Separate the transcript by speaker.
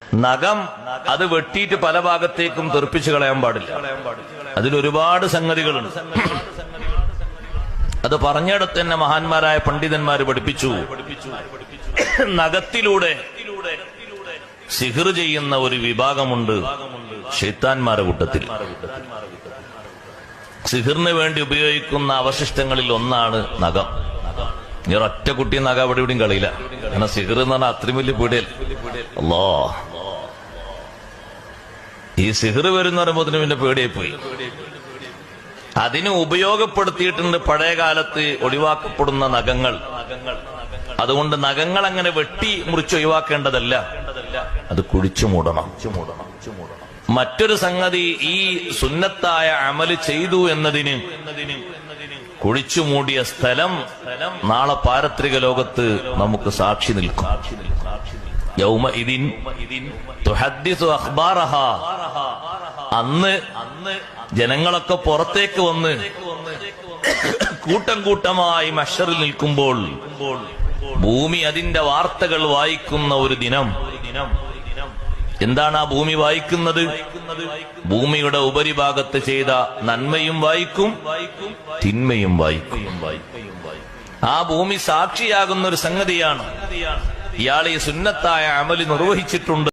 Speaker 1: നഖം അത് വെട്ടിയിട്ട് പല ഭാഗത്തേക്കും തെറിപ്പിച്ചു കളയാൻ പാടില്ല. അതിലൊരുപാട് സംഗതികളുണ്ട്. അത് പറഞ്ഞിടത്ത് തന്നെ മഹാന്മാരായ പണ്ഡിതന്മാര് പഠിപ്പിച്ചു. നഖത്തിലൂടെ സിഹിർ ചെയ്യുന്ന ഒരു വിഭാഗമുണ്ട് ശൈത്താന്മാരുടെ കൂട്ടത്തിൽ. സിഹിറിന് വേണ്ടി ഉപയോഗിക്കുന്ന അവശിഷ്ടങ്ങളിൽ ഒന്നാണ് നഖം. നീ ഒറ്റ കുട്ടി നഖം അവിടെ ഇവിടെയും കളിയില്ല. കാരണം സിഹിർ എന്ന് പറഞ്ഞാൽ അത്രയും വലിയ പീടിയൽ. അല്ലോ, ഈ സിഹിർ വരുന്ന പറയുമ്പോൾ പിന്നെ പേടിയായി പോയി. അതിന് ഉപയോഗപ്പെടുത്തിയിട്ടുണ്ട് പഴയ കാലത്ത് ഒഴിവാക്കപ്പെടുന്ന നഖങ്ങൾ. അതുകൊണ്ട് നഖങ്ങൾ അങ്ങനെ വെട്ടി മുറിച്ച് ഒഴിവാക്കേണ്ടതല്ല, അത് കുഴിച്ചു മൂടണം. മറ്റൊരു സംഗതി, ഈ സുന്നത്തായ അമല് ചെയ്തു എന്നതിന് കുഴിച്ചു മൂടിയ സ്ഥലം നാളെ പാരത്രിക ലോകത്ത് നമുക്ക് സാക്ഷി നിൽക്കും. യൗമഇദിൻ തുഹദ്ദിസു അഖ്ബാറഹാ. അന്ന് ജനങ്ങളൊക്കെ പുറത്തേക്ക് വന്ന് കൂട്ടം കൂട്ടമായി മഹ്ശറിൽ നിൽക്കുമ്പോൾ ഭൂമി അതിന്റെ വാർത്തകൾ വായിക്കുന്ന ഒരു ദിനം. എന്താണ് ആ ഭൂമി വായിക്കുന്നത്? ഭൂമിയുടെ ഉപരിഭാഗത്ത് ചെയ്ത നന്മയും വായിക്കും, തിന്മയും വായിക്കും. ആ ഭൂമി സാക്ഷിയാകുന്ന ഒരു സംഗതിയാണ്. ഇയാൾ ഈ സുന്നത്തായ അമല് നിർവഹിച്ചിട്ടുണ്ട്.